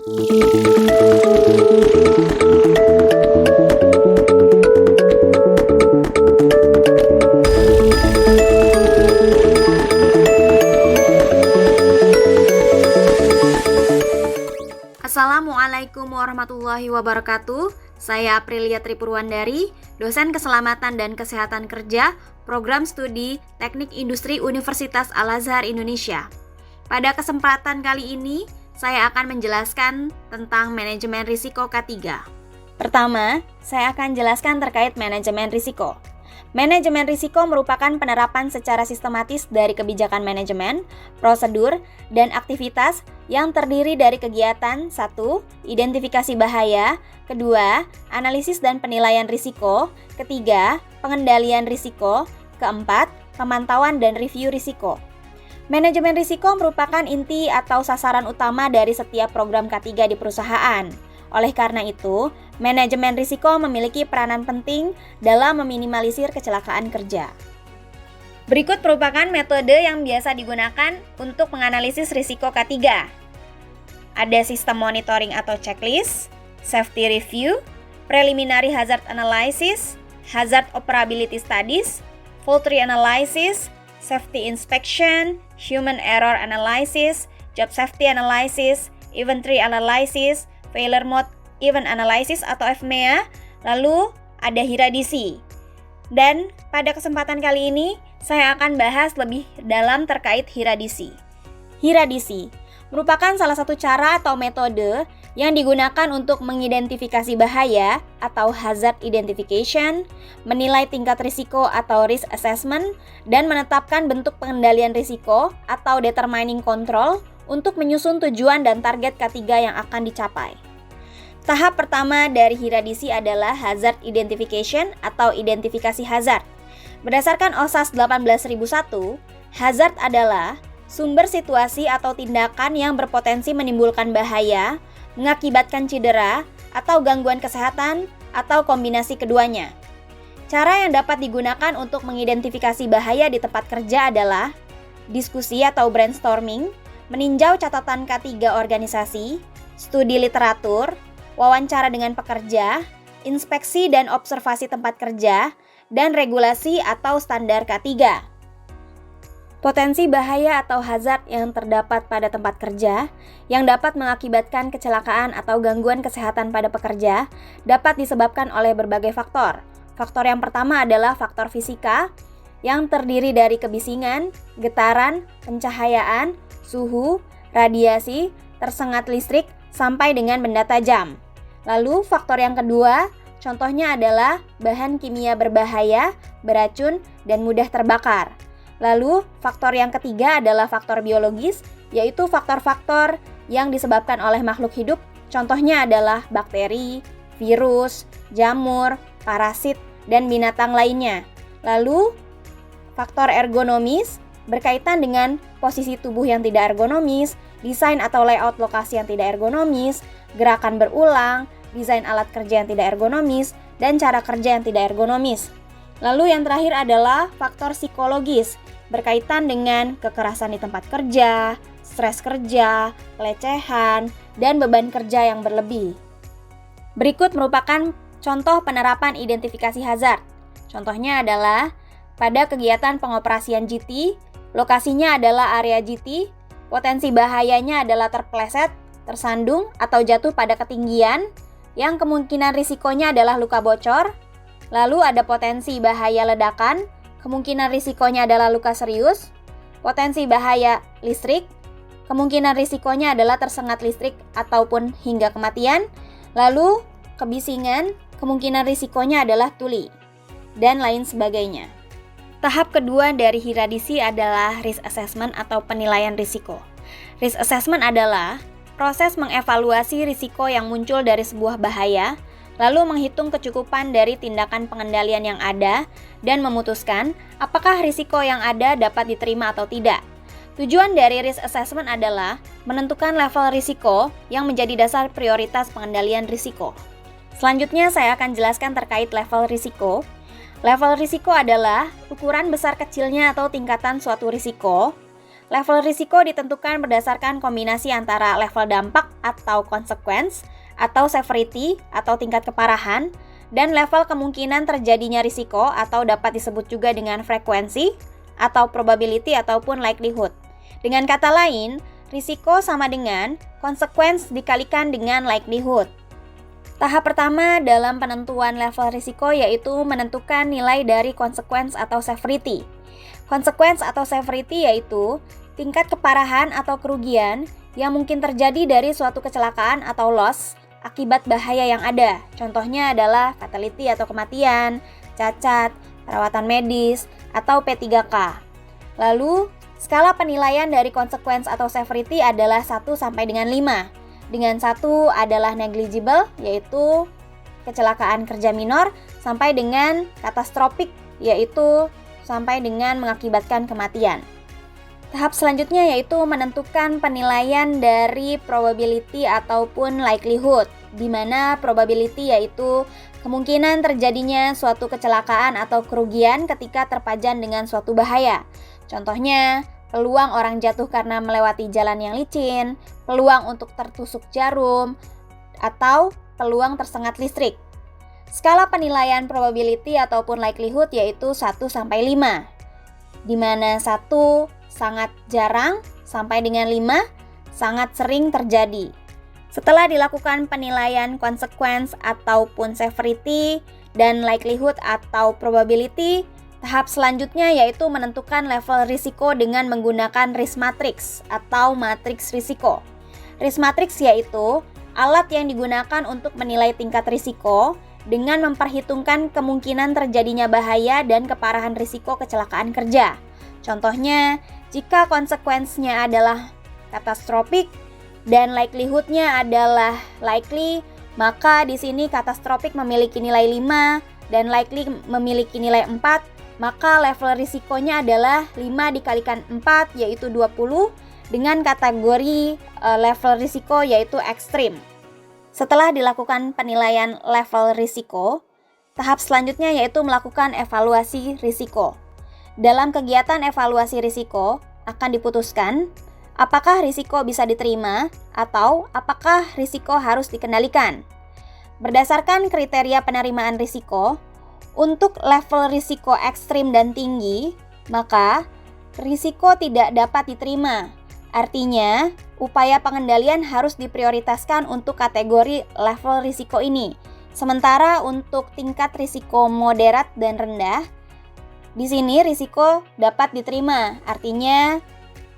Assalamualaikum warahmatullahi wabarakatuh. Saya Aprilia Tripurwandari, dosen Keselamatan dan Kesehatan Kerja, Program Studi Teknik Industri Universitas Al-Azhar Indonesia. Pada kesempatan kali ini, saya akan menjelaskan tentang manajemen risiko K3. Pertama, saya akan jelaskan terkait manajemen risiko. Manajemen risiko merupakan penerapan secara sistematis dari kebijakan manajemen, prosedur, dan aktivitas yang terdiri dari kegiatan 1. Identifikasi bahaya, 2. Analisis dan penilaian risiko, 3. Pengendalian risiko, 4. Pemantauan dan review risiko. Manajemen risiko merupakan inti atau sasaran utama dari setiap program K3 di perusahaan. Oleh karena itu, manajemen risiko memiliki peranan penting dalam meminimalisir kecelakaan kerja. Berikut merupakan metode yang biasa digunakan untuk menganalisis risiko K3. Ada sistem monitoring atau checklist, safety review, preliminary hazard analysis, hazard operability studies, fault reanalysis, safety inspection, human error analysis, job safety analysis, inventory analysis, failure mode event analysis atau FMEA, lalu ada hiradisi. Dan pada kesempatan kali ini, saya akan bahas lebih dalam terkait hiradisi. Hiradisi merupakan salah satu cara atau metode yang digunakan untuk mengidentifikasi bahaya atau hazard identification, menilai tingkat risiko atau risk assessment, dan menetapkan bentuk pengendalian risiko atau determining control untuk menyusun tujuan dan target K3 yang akan dicapai. Tahap pertama dari hiradisi adalah hazard identification atau identifikasi hazard. Berdasarkan OSAS 18001, hazard adalah sumber situasi atau tindakan yang berpotensi menimbulkan bahaya, mengakibatkan cedera, atau gangguan kesehatan, atau kombinasi keduanya. Cara yang dapat digunakan untuk mengidentifikasi bahaya di tempat kerja adalah diskusi atau brainstorming, meninjau catatan K3 organisasi, studi literatur, wawancara dengan pekerja, inspeksi dan observasi tempat kerja, dan regulasi atau standar K3. Potensi bahaya atau hazard yang terdapat pada tempat kerja yang dapat mengakibatkan kecelakaan atau gangguan kesehatan pada pekerja dapat disebabkan oleh berbagai faktor. Faktor yang pertama adalah faktor fisika yang terdiri dari kebisingan, getaran, pencahayaan, suhu, radiasi, tersengat listrik, sampai dengan benda tajam. Lalu faktor yang kedua, contohnya adalah bahan kimia berbahaya, beracun, dan mudah terbakar. Lalu faktor yang ketiga adalah faktor biologis, yaitu faktor-faktor yang disebabkan oleh makhluk hidup, contohnya adalah bakteri, virus, jamur, parasit, dan binatang lainnya. Lalu faktor ergonomis berkaitan dengan posisi tubuh yang tidak ergonomis, desain atau layout lokasi yang tidak ergonomis, gerakan berulang, desain alat kerja yang tidak ergonomis, dan cara kerja yang tidak ergonomis. Lalu yang terakhir adalah faktor psikologis, berkaitan dengan kekerasan di tempat kerja, stres kerja, pelecehan, dan beban kerja yang berlebih. Berikut merupakan contoh penerapan identifikasi hazard. Contohnya adalah pada kegiatan pengoperasian GT, lokasinya adalah area GT, potensi bahayanya adalah terpeleset, tersandung, atau jatuh pada ketinggian, yang kemungkinan risikonya adalah luka bocor. Lalu ada potensi bahaya ledakan, kemungkinan risikonya adalah luka serius. Potensi bahaya listrik, kemungkinan risikonya adalah tersengat listrik ataupun hingga kematian. Lalu kebisingan, kemungkinan risikonya adalah tuli, dan lain sebagainya. Tahap kedua dari hiradisi adalah risk assessment atau penilaian risiko. Risk assessment adalah proses mengevaluasi risiko yang muncul dari sebuah bahaya, lalu menghitung kecukupan dari tindakan pengendalian yang ada, dan memutuskan apakah risiko yang ada dapat diterima atau tidak. Tujuan dari risk assessment adalah menentukan level risiko yang menjadi dasar prioritas pengendalian risiko. Selanjutnya saya akan jelaskan terkait level risiko. Level risiko adalah ukuran besar kecilnya atau tingkatan suatu risiko. Level risiko ditentukan berdasarkan kombinasi antara level dampak atau consequence, atau severity atau tingkat keparahan, dan level kemungkinan terjadinya risiko atau dapat disebut juga dengan frekuensi, atau probability ataupun likelihood. Dengan kata lain, risiko sama dengan consequence dikalikan dengan likelihood. Tahap pertama dalam penentuan level risiko yaitu menentukan nilai dari consequence atau severity. Consequence atau severity yaitu tingkat keparahan atau kerugian yang mungkin terjadi dari suatu kecelakaan atau loss akibat bahaya yang ada. Contohnya adalah fatality atau kematian, cacat, perawatan medis, atau P3K. Lalu, skala penilaian dari consequence atau severity adalah 1 sampai dengan 5. Dengan 1 adalah negligible, yaitu kecelakaan kerja minor, sampai dengan catastrophic, yaitu sampai dengan mengakibatkan kematian. Tahap selanjutnya yaitu menentukan penilaian dari probability ataupun likelihood, di mana probability yaitu kemungkinan terjadinya suatu kecelakaan atau kerugian ketika terpajan dengan suatu bahaya. Contohnya, peluang orang jatuh karena melewati jalan yang licin, peluang untuk tertusuk jarum, atau peluang tersengat listrik. Skala penilaian probability ataupun likelihood yaitu 1 sampai 5, di mana 1 sangat jarang sampai dengan 5 sangat sering terjadi. Setelah dilakukan penilaian consequence ataupun severity dan likelihood atau probability, tahap selanjutnya yaitu menentukan level risiko dengan menggunakan risk matrix atau matriks risiko. Risk matrix yaitu alat yang digunakan untuk menilai tingkat risiko dengan memperhitungkan kemungkinan terjadinya bahaya dan keparahan risiko kecelakaan kerja. Contohnya, jika konsekuensinya adalah catastrophic dan likelihood-nya adalah likely, maka di sini catastrophic memiliki nilai 5 dan likely memiliki nilai 4, maka level risikonya adalah 5 dikalikan 4 yaitu 20 dengan kategori level risiko yaitu ekstrim. Setelah dilakukan penilaian level risiko, tahap selanjutnya yaitu melakukan evaluasi risiko. Dalam kegiatan evaluasi risiko akan diputuskan apakah risiko bisa diterima atau apakah risiko harus dikendalikan. Berdasarkan kriteria penerimaan risiko, untuk level risiko ekstrim dan tinggi, maka risiko tidak dapat diterima. Artinya, upaya pengendalian harus diprioritaskan untuk kategori level risiko ini. Sementara untuk tingkat risiko moderat dan rendah, di sini risiko dapat diterima, artinya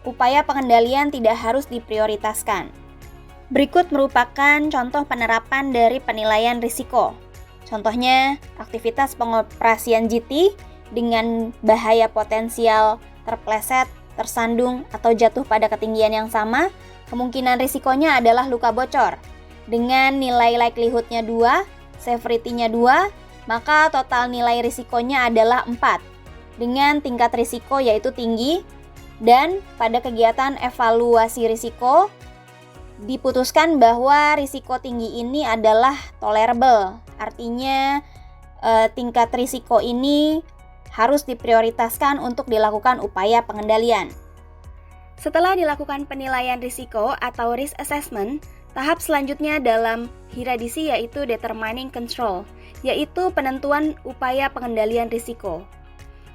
upaya pengendalian tidak harus diprioritaskan. Berikut merupakan contoh penerapan dari penilaian risiko. Contohnya, aktivitas pengoperasian GT dengan bahaya potensial terpleset, tersandung, atau jatuh pada ketinggian yang sama, kemungkinan risikonya adalah luka bocor. Dengan nilai likelihood-nya 2, severity-nya 2, maka total nilai risikonya adalah 4. Dengan tingkat risiko yaitu tinggi, dan pada kegiatan evaluasi risiko diputuskan bahwa risiko tinggi ini adalah tolerable. Artinya tingkat risiko ini harus diprioritaskan untuk dilakukan upaya pengendalian. Setelah dilakukan penilaian risiko atau risk assessment, tahap selanjutnya dalam hierarki yaitu determining control, yaitu penentuan upaya pengendalian risiko.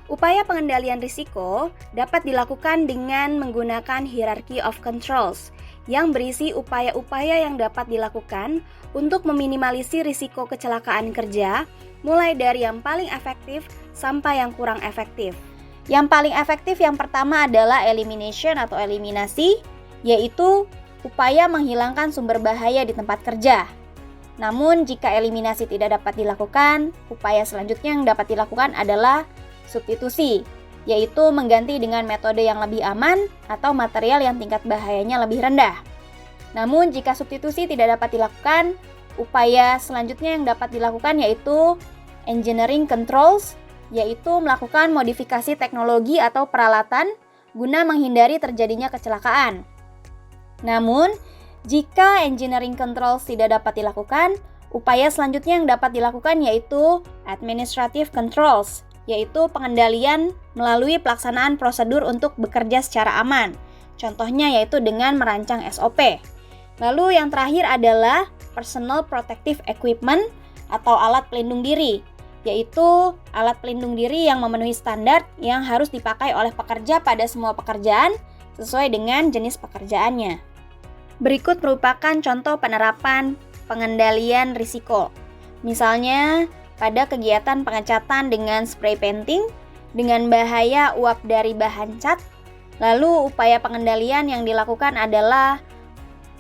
Upaya pengendalian risiko dapat dilakukan dengan menggunakan hierarchy of controls yang berisi upaya-upaya yang dapat dilakukan untuk meminimalisir risiko kecelakaan kerja, mulai dari yang paling efektif sampai yang kurang efektif. Yang paling efektif yang pertama adalah elimination atau eliminasi, yaitu upaya menghilangkan sumber bahaya di tempat kerja. Namun jika eliminasi tidak dapat dilakukan, upaya selanjutnya yang dapat dilakukan adalah substitusi, yaitu mengganti dengan metode yang lebih aman atau material yang tingkat bahayanya lebih rendah. Namun jika substitusi tidak dapat dilakukan, upaya selanjutnya yang dapat dilakukan yaitu engineering controls, yaitu melakukan modifikasi teknologi atau peralatan guna menghindari terjadinya kecelakaan. Namun, jika engineering controls tidak dapat dilakukan, upaya selanjutnya yang dapat dilakukan yaitu administrative controls, yaitu pengendalian melalui pelaksanaan prosedur untuk bekerja secara aman. Contohnya yaitu dengan merancang SOP. Lalu yang terakhir adalah personal protective equipment atau alat pelindung diri, yaitu alat pelindung diri yang memenuhi standar yang harus dipakai oleh pekerja pada semua pekerjaan sesuai dengan jenis pekerjaannya. Berikut merupakan contoh penerapan pengendalian risiko. Misalnya, pada kegiatan pengecatan dengan spray painting, dengan bahaya uap dari bahan cat, lalu upaya pengendalian yang dilakukan adalah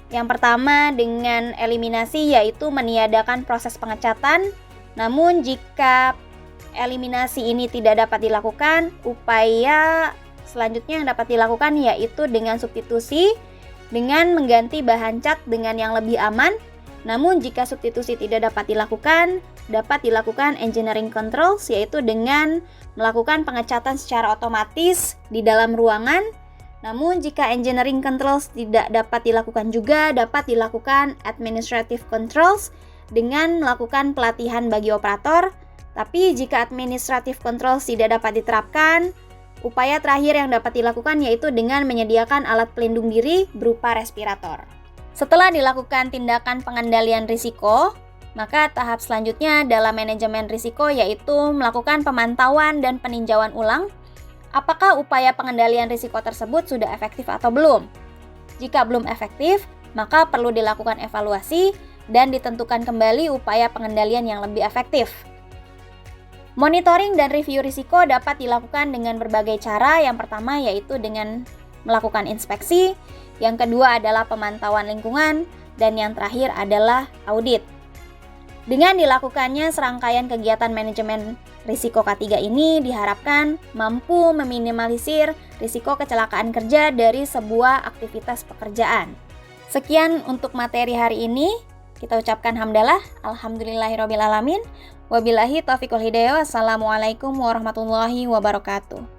yang pertama dengan eliminasi, yaitu meniadakan proses pengecatan. Namun jika eliminasi ini tidak dapat dilakukan, upaya selanjutnya yang dapat dilakukan yaitu dengan substitusi, dengan mengganti bahan cat dengan yang lebih aman. Namun jika substitusi tidak dapat dilakukan engineering controls, yaitu dengan melakukan pengecatan secara otomatis di dalam ruangan. Namun jika engineering controls tidak dapat dilakukan juga, dapat dilakukan administrative controls dengan melakukan pelatihan bagi operator. Tapi jika administrative controls tidak dapat diterapkan, upaya terakhir yang dapat dilakukan yaitu dengan menyediakan alat pelindung diri berupa respirator. Setelah dilakukan tindakan pengendalian risiko, maka tahap selanjutnya dalam manajemen risiko yaitu melakukan pemantauan dan peninjauan ulang apakah upaya pengendalian risiko tersebut sudah efektif atau belum. Jika belum efektif, maka perlu dilakukan evaluasi dan ditentukan kembali upaya pengendalian yang lebih efektif. Monitoring dan review risiko dapat dilakukan dengan berbagai cara. Yang pertama yaitu dengan melakukan inspeksi, yang kedua adalah pemantauan lingkungan, dan yang terakhir adalah audit. Dengan dilakukannya serangkaian kegiatan manajemen risiko K3 ini diharapkan mampu meminimalisir risiko kecelakaan kerja dari sebuah aktivitas pekerjaan. Sekian untuk materi hari ini. Kita ucapkan hamdalah, alhamdulillahirobbilalamin. Wabillahi taufiq wal hidayah. Wassalamualaikum warahmatullahi wabarakatuh.